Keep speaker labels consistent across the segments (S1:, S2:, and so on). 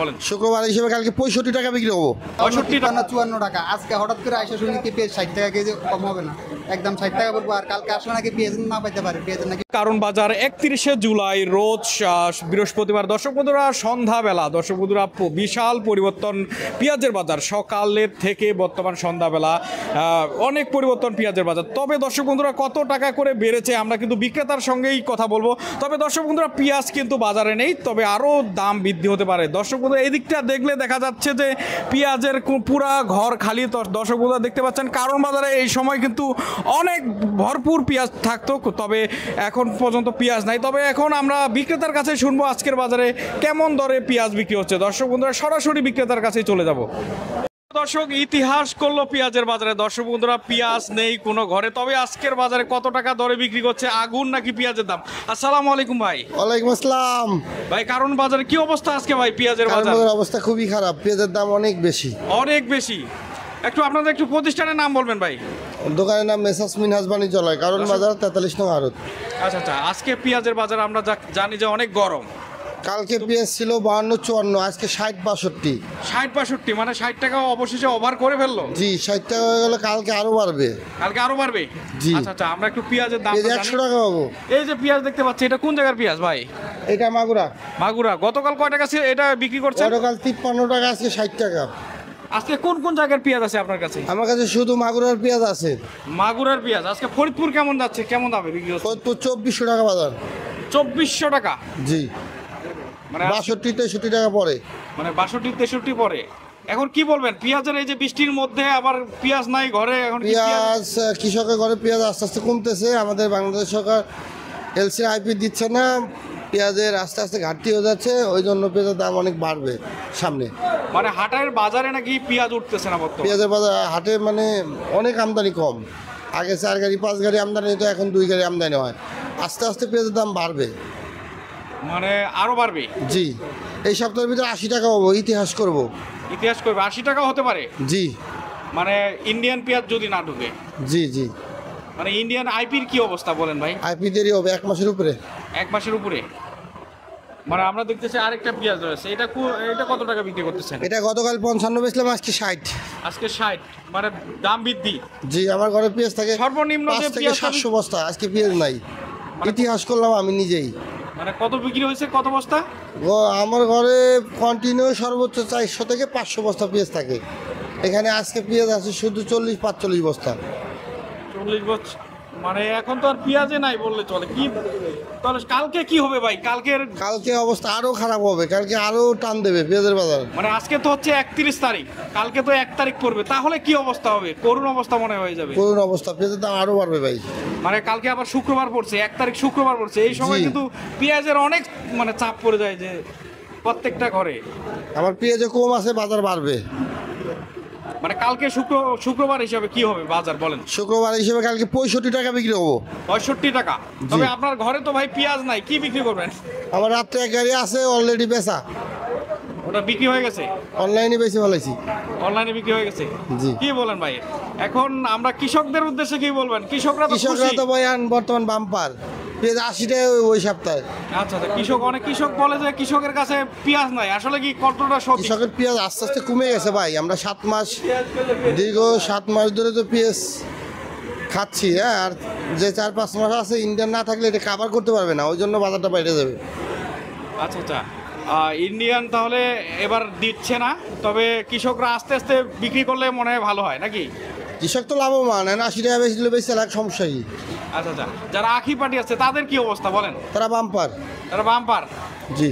S1: বলেন
S2: শুক্রবার হিসেবে কালকে 65 টাকা বিক্রি হবো।
S1: 65 টাকা
S3: 54 টাকা। আজকে হঠাৎ করে আইসা শুনি কি পেঁয়াজ 60 টাকা কেজি কম হবে না, একদম 60 টাকা পড়বো। আর কালকে আসলে নাকি পেঁয়াজ না পাইতে পারে, পেঁয়াজ নাকি
S1: কারণ বাজার 31শে জুলাই রোজ বৃহস্পতিবার। দর্শক বন্ধুরা, সন্ধ্যাবেলা দর্শক বন্ধুরা বিশাল পরিবর্তন পেঁয়াজের বাজার। সকালের থেকে বর্তমান সন্ধ্যাবেলা অনেক পরিবর্তন পেঁয়াজের বাজার। তবে দর্শক বন্ধুরা কত টাকা করে বেড়েছে আমরা কিন্তু বিক্রেতার সঙ্গেই কথা বলবো। তবে দর্শক বন্ধুরা পেঁয়াজ কিন্তু বাজারে নেই, তবে আরও দাম বৃদ্ধি হতে পারে। দর্শক বন্ধুরা এই দিকটা দেখলে দেখা যাচ্ছে যে পেঁয়াজের পুরা ঘর খালি। দর্শক বন্ধুরা দেখতে পাচ্ছেন কারণ বাজারে এই সময় কিন্তু অনেক ভরপুর পেঁয়াজ থাকতো, তবে এখন পর্যন্ত পেঁয়াজ নাই। তবে এখন আমরা বিক্রেতার কাছে শুনবো আজকের বাজারে কেমন দরে পেঁয়াজ বিক্রি হচ্ছে। দর্শক বন্ধুরা সরাসরি বিক্রেতার কাছেই চলে যাব। দর্শক ইতিহাস করলো পেঁয়াজের বাজারে। দর্শক বন্ধুরা পেঁয়াজ নেই কোনো ঘরে, তবে আজকের বাজারে কত টাকা দরে বিক্রি করছে আগুন নাকি পেঁয়াজের দাম? আসসালামু আলাইকুম ভাই।
S2: ওয়ালাইকুম আসসালাম
S1: ভাই, কারণ বাজারে কি অবস্থা আজকে ভাই? পেঁয়াজের বাজার
S2: অবস্থা খুবই খারাপ, পেঁয়াজের দাম অনেক বেশি।
S1: অনেক বেশি। আপনাদের একটু প্রতিষ্ঠানের নাম বলবেন ভাই।
S2: দোকানের নাম মেসার্স মিনহাজ বাণিজ্যালয়, কারণ বাজার 43 নং আড়ত।
S1: আচ্ছা, আজকে পেঁয়াজের বাজার আমরা জানি যে অনেক গরম।
S2: কালকে পেঁয়াজ ছিল 52-54, আজকে 60-62।
S1: 60-62 মানে 60 টাকা অবশেষে ওভার করে ফেললো।
S2: জি, 60 টাকা হয়ে গেলে কালকে আরো বাড়বে।
S1: কালকে আরো বাড়বে?
S2: জি।
S1: আচ্ছা, আমরা একটু পেঁয়াজের দাম
S2: 100 টাকা পাবো।
S1: এই যে পেঁয়াজ দেখতে পাচ্ছি, এটা কোন জায়গার পেঁয়াজ ভাই?
S2: এটা মাগুরা।
S1: গতকাল কয় টাকা ছিল এটা বিক্রি করছেন?
S2: গতকাল 53 টাকা, আজকে 60 টাকা।
S1: আজকে কোন কোন জায়গার পেঁয়াজ আছে আপনার কাছে?
S2: আমার কাছে শুধু মাগুরার পেঁয়াজ আছে।
S1: মাগুরার পেঁয়াজ আজকে ফরিদপুর কেমন যাচ্ছে, কেমন দামে বিক্রি হচ্ছে?
S2: ফরিদপুর 2400 টাকা বাজার।
S1: 2400 টাকা?
S2: জি,
S1: মানে
S2: 62-63 টাকা পড়ে।
S1: মানে 62-63 পরে। এখন কি বলবেন পেঁয়াজের এই যে বৃষ্টির মধ্যে আবার পেঁয়াজ নাই ঘরে, এখন
S2: পেঁয়াজ কৃষকের ঘরে পেঁয়াজ আস্তে আস্তে কমতেছে। আমাদের বাংলাদেশ সরকার এলসি আইপি দিচ্ছে না, পেঁয়াজের আস্তে আস্তে ঘাটতি হয়ে যাচ্ছে, ওই জন্য পেঁয়াজের দাম অনেক বাড়বে সামনে।
S1: মানে হাটের বাজারে নাকি পেঁয়াজ উঠতেছে না বর্তমানে?
S2: পেঁয়াজের বাজার হাটে মানে অনেক আমদানি কম। আগে 4 গাড়ি 5 গাড়ি আমদানি হতো, এখন 2 গাড়ি আমদানি হয়। আস্তে আস্তে পেঁয়াজের দাম বাড়বে,
S1: মানে আরো বাড়বে।
S2: জি, এই সপ্তাহের ভিতরে 80 টাকা হবো, ইতিহাস করব।
S1: ইতিহাস করবে 80 টাকা হতে পারে?
S2: জি।
S1: মানে ইন্ডিয়ান পেঁয়াজ যদি না ঢুকে?
S2: জি জি।
S1: মানে ইন্ডিয়ান আইপির কি অবস্থা বলেন ভাই?
S2: আইপি দেরি হবে 1 মাসের উপরে।
S1: 1 মাসের উপরে? মানে আমরা দেখতেছি আরেকটা পেঁয়াজ রয়েছে, এটা কত টাকা বিক্রি করতেছেন?
S2: এটা গতকাল 55 বেচলাম, আজকে 60।
S1: আজকে 60, মানে দাম বৃদ্ধি।
S2: জি, আমার ঘরে পেঁয়াজ থাকে
S1: সর্বনিম্ন যে
S2: 5 থেকে
S1: পেঁয়াজ
S2: 700 বস্তা, আজকে পেঁয়াজ নাই। ইতিহাস করলাম আমি নিজেই।
S1: মানে কত বিক্রি হয়েছে, কত বস্তা?
S2: আমার ঘরে কন্টিনিউ সর্বোচ্চ 400 থেকে 500 বস্তা পেঁয়াজ থাকে। এখানে আজকে পেঁয়াজ আছে শুধু 40-45 বস্তা।
S1: 40 বস্তা? মানে এখন তো আর পেঁয়াজে নাই বললে চলে। কি তাহলে কালকে কি হবে ভাই?
S2: কালকে অবস্থা আরো খারাপ হবে, কালকে আরো টান দেবে পেঁয়াজের বাজার।
S1: মানে আজকে তো হচ্ছে 31 তারিখ, কালকে তো 1 তারিখ পড়বে, তাহলে কি অবস্থা হবে? করুণ অবস্থা মনে হয়ে যাবে।
S2: করুণ অবস্থা, পেঁয়াজের দাম আরো বাড়বে ভাই।
S1: মানে কালকে আবার শুক্রবার পড়ছে, 1 তারিখ শুক্রবার পড়ছে, এই সময় কিন্তু পেঁয়াজের অনেক মানে চাপ পড়ে যায় যে প্রত্যেকটা ঘরে।
S2: আমার পেঁয়াজে কম আছে, বাজার বাড়বে।
S1: মানে কালকে শুক্রবার হিসাবে কি হবে বাজার বলেন?
S2: শুক্রবার হিসেবে কালকে 65 টাকা বিক্রি হবো।
S1: 65 টাকা? তবে আপনার ঘরে তো ভাই পেঁয়াজ নাই, কি বিক্রি করবেন?
S2: আমার রাত্রে 1 গাড়ি আছে অলরেডি বেচা,
S1: ওটা বিক্রি হয়ে গেছে?
S2: অনলাইনে বেশি ফেলাইছি।
S1: অনলাইনে বিক্রি হয়ে গেছে?
S2: জি।
S1: কি বলেন ভাই? এখন আমরা কৃষকদের উদ্দেশ্যে কি বলবেন? কৃষকরা
S2: তো বয়ান বর্তমান বাম্পার, পেঁয়াজ 80 টাকা ওই সপ্তাহে।
S1: আচ্ছা, অনেক কৃষক বলে যে কৃষকের কাছে পেঁয়াজ নাই, আসলে কি কতটা সত্যি?
S2: কৃষকের পেঁয়াজ আস্তে আস্তে কমে গেছে ভাই। আমরা 7 মাস, দীর্ঘ 7 মাস ধরে তো পেঁয়াজ খাচ্ছি। হ্যাঁ, আর যে 4-5 মাস আছে ইন্ডিয়ান না থাকলে এটা কাভার করতে পারবে না, ওই জন্য বাজারটা বাইরে যাবে।
S1: আচ্ছা, ইন্ডিয়ান তাহলে এবার দিচ্ছে না, তবে কৃষকরা আস্তে আস্তে বিক্রি করলে মনে হয় ভালো হয় নাকি?
S2: কৃষক তো লাভবান, 80 টাকা বেশি দিলে বেশি লাখ, সমস্যা কি?
S1: আচ্ছা, যারা আখি পাটি আছে তাদের কি অবস্থা বলেন?
S2: তারা বাম্পার।
S1: তারা বাম্পার?
S2: জি।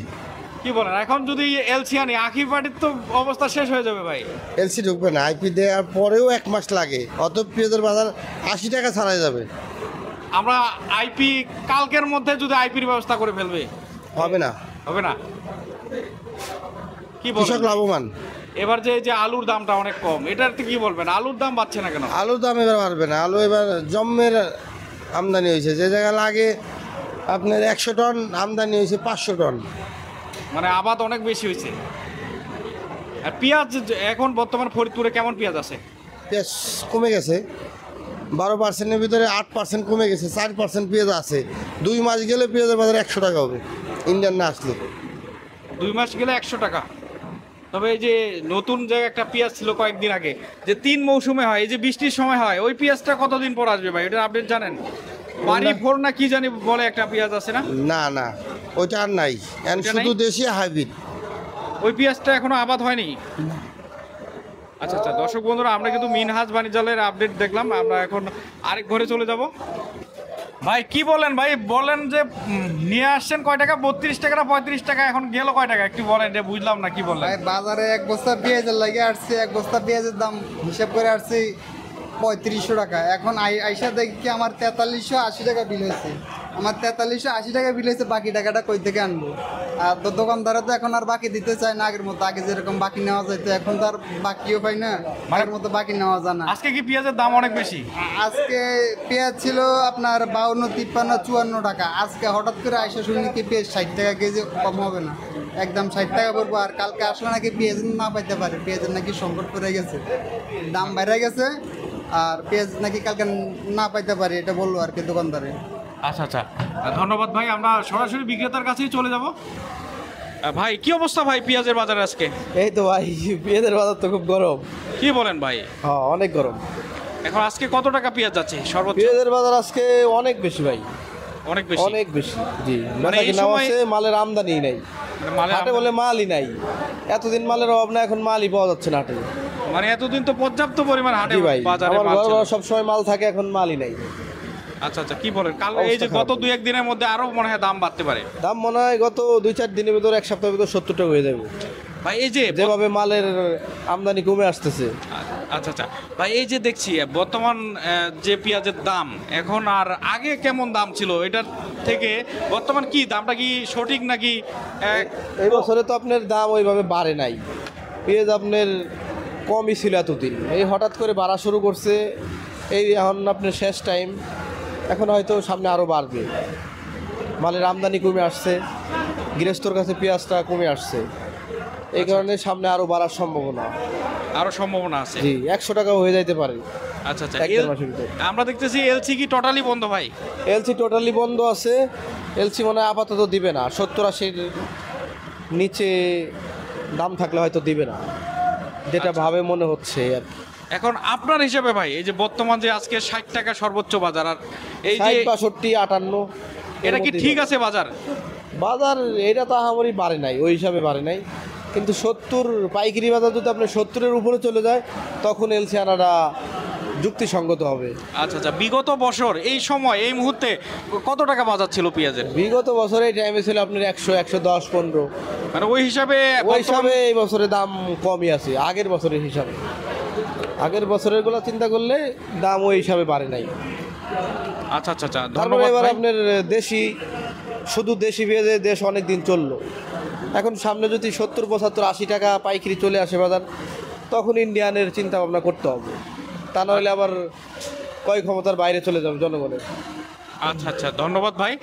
S1: কি বলেন? এখন যদি এলসি আনি, আখি পাটির তো অবস্থা শেষ হয়ে যাবে ভাই।
S2: এলসি ঢুকবে না, আইপি দেওয়ার পরেও 1 মাস লাগে, অত পেঁয়াজের বাজার 80 টাকা ছাড়াই যাবে।
S1: আমরা আইপি কালকের মধ্যে যদি আইপির ব্যবস্থা করে ফেলবে?
S2: হবে না।
S1: হবে না? কি
S2: কৃষক
S1: বলেন?
S2: লাভবান।
S1: এবার যে আলুর দামটা অনেক কম, এটার কি বলবেন? আলুর দাম বাড়ছে না কেন?
S2: আলুর দাম এবার বাড়বে না। আলু এবার জম্মের আমদানি হয়েছে, যে জায়গায় লাগে আপনার 100 টন, আমদানি হয়েছে 500 টন।
S1: মানে আবাদ অনেক বেশি হয়েছে। আর পেঁয়াজ এখন বর্তমান ফরিদপুরে কেমন পেঁয়াজ আছে?
S2: পেঁয়াজ কমে গেছে, 12%-এর ভিতরে 8% কমে গেছে, 4% পেঁয়াজ আছে। 2 মাস গেলে পেঁয়াজের বাজার 100 টাকা হবে ইন্ডিয়ান না আসলে।
S1: 2 মাস গেলে 100 টাকা? তবে এই যে নতুন যে একটা পেঁয়াজ ছিল কয়েকদিন আগে, যে 3 মৌসুমে হয়, এই যে বৃষ্টির সময় হয়, ওই পেঁয়াজটা কতদিন পর আসবে ভাই? এটার আপডেট জানেন? বাড়ি ফোর না কি জানি বলে একটা পেঁয়াজ আছে না?
S2: না না, ওইটা আর নাই, এখন
S1: ওইটা
S2: শুধু
S1: নাই?
S2: দেশি হাইব্রিড।
S1: ওই পেঁয়াজটা এখনো আবাদ হয়নি। আচ্ছা আচ্ছা, দর্শক বন্ধুরা, আমরা কিন্তু মিনহাজ বাণিজ্যালয়ের আপডেট দেখলাম। আমরা এখন আরেক ঘরে চলে যাব। ভাই কি বলেন ভাই, বলেন যে নিয়ে আসছেন কয় টাকা? 32 টাকা না 35 টাকা? এখন গেল কয় টাকা একটু বলেন, এটা বুঝলাম না, কি বললেন?
S3: ভাই বাজারে এক বস্তা পেঁয়াজের লাগে আসছে, এক বস্তা পেঁয়াজের দাম হিসাব করে আসছে 3500 টাকা। এখন আইসা দেখি আমার 4380 টাকা বিল হয়েছে। আমার 4380 টাকা বিল হয়েছে, বাকি টাকাটা কই থেকে আনবো? আর তো দোকানদারা তো এখন আর বাকি দিতে চায় না আগের মতো। আগে যেরকম বাকি নেওয়া যায়, তো এখন তো আর বাকিও পাই না, আগের মতো বাকি নেওয়া যায় না।
S1: আজকে কি পেঁয়াজের দাম অনেক বেশি?
S3: আজকে পেঁয়াজ ছিল আপনার 52, 53, 54 টাকা। আজকে হঠাৎ করে আইসা শুনি কি পেঁয়াজ 60 টাকা কেজি, কম হবে না, একদম 60 টাকা পড়বো। আর কালকে আসলে নাকি পেঁয়াজ না পাইতে পারে, পেঁয়াজের নাকি সংকট পড়ে গেছে, দাম বেড়ে গেছে, আর পেঁয়াজ নাকি কালকে না পাইতে পারে, এটা বললো আর কি দোকানদারে।
S1: আচ্ছা আচ্ছা, ধন্যবাদ ভাই। আমরা সরাসরি বিক্রেতার কাছেই চলে যাব। ভাই কি অবস্থা ভাই পেঁয়াজের বাজারে আজকে?
S4: এই তো ভাই, পেঁয়াজের বাজার তো খুব গরম।
S1: কি বলেন ভাই?
S4: হ্যাঁ, অনেক গরম।
S1: এখন আজকে কত টাকা পেঁয়াজ যাচ্ছে সর্বোচ্চ?
S4: পেঁয়াজের বাজার আজকে অনেক বেশি ভাই,
S1: অনেক বেশি।
S4: অনেক বেশি। জি,
S1: মানে
S4: বেচা
S1: এই
S4: কিনা
S1: সময়-
S4: আছে, মালের আমদানি নাই।
S1: মানে মালের
S4: হাটে বলে মালই নাই, এতদিন মালের অভাব না, এখন মালই পাওয়া যাচ্ছে না হাটে।
S1: মানে এতদিন তো পর্যাপ্ত পরিমাণ হাটে
S4: জি ভাই,
S1: বাজারে
S4: আমার
S1: মাল
S4: ঘর
S1: ছিল।
S4: সবসময় মাল থাকে, এখন মালই নাই।
S1: আচ্ছা আচ্ছা, কি বলেন? কাল এই যে
S4: অবস্থা
S1: গত
S4: খারাপ।
S1: 2-1 দিনের মধ্যে আরো মনে হয় দাম বাড়তে পারে
S4: দাম মনে হয় গত 2-4 দিনের ভিতর, এক সপ্তাহের ভিতর 70 টাকা হয়ে যাবে,
S1: ভাই। এই যে
S4: যেভাবে মালের আমদানি কমে আসতেছে।
S1: আচ্ছা আচ্ছা ভাই, এই যে দেখছি বর্তমান যে পেঁয়াজের দাম এখন আর আগে কেমন দাম ছিল, এটার থেকে বর্তমান কি দামটা কি সঠিক নাকি?
S4: এই বছরে তো আপনার দাম ওইভাবে বাড়ে নাই, পেঁয়াজ আপনার কমই ছিল এতদিন, এই হঠাৎ করে বাড়া শুরু করছে। এই এখন আপনার শেষ টাইম, এখন হয়তো সামনে আরও বাড়বে। মালের আমদানি কমে আসছে, গৃহস্থর কাছে পেঁয়াজটা কমে আসছে, এই কারণে সামনে আরও বাড়ার সম্ভাবনা।
S1: আরো সম্ভাবনা আছে।
S4: জি, 100 টাকাও হয়ে যাইতে পারে।
S1: আচ্ছা আচ্ছা,
S4: 1-1.5 মাসের ভিতরে।
S1: আমরা দেখতেছি এলসি কি টোটালি বন্ধ ভাই?
S4: এলসি টোটালি বন্ধ আছে, এলসি মনে হয় আপাতত দিবে না, 70-80-র নিচে দাম থাকলে হয়তো দিবে না, যেটা ভাবে মনে হচ্ছে আর কি।
S1: এখন আপনার হিসাবে ভাই, এই যে বর্তমান যে আজকে 60 টাকা সর্বোচ্চ বাজার, আর এই যে
S4: 60-62-58
S1: এটা কি ঠিক আছে বাজার?
S4: বাজার এটা তো আহামরি বাড়ে নাই, ওই হিসাবে বাড়ে নাই, কিন্তু 70 পাইকারি বাজার যদি আপনার 70-এর উপরে চলে যায়, তখন এলসি আনাটা যুক্তিসঙ্গত হবে।
S1: আচ্ছা আচ্ছা, বিগত বছর এই সময় এই মুহূর্তে কত টাকা বাজার ছিল পেঁয়াজের?
S4: বিগত বছরে এই টাইমে ছিল আপনার 100-110-15,
S1: মানে ওই হিসাবে
S4: ওই হিসাবে এই বছরে দাম কমই আছে আগের বছরের হিসাবে। আগের বছরের গুলো চিন্তা করলে দাম ওই হিসাবে বাড়ে নাই।
S1: আচ্ছা আচ্ছা আচ্ছা,
S4: তারপরে
S1: ধন্যবাদ
S4: এবার
S1: ভাই।
S4: আপনার দেশি, শুধু দেশি পেঁয়াজে দেশ অনেক দিন চললো, এখন সামনে যদি 70-75-80 টাকা পাইকারি চলে আসে বাজার, তখন ইন্ডিয়ানের চিন্তা ভাবনা করতে হবে, তা নাহলে আবার ক্রয় ক্ষমতার বাইরে চলে যাবে জনগণের।
S1: আচ্ছা আচ্ছা, ধন্যবাদ ভাই।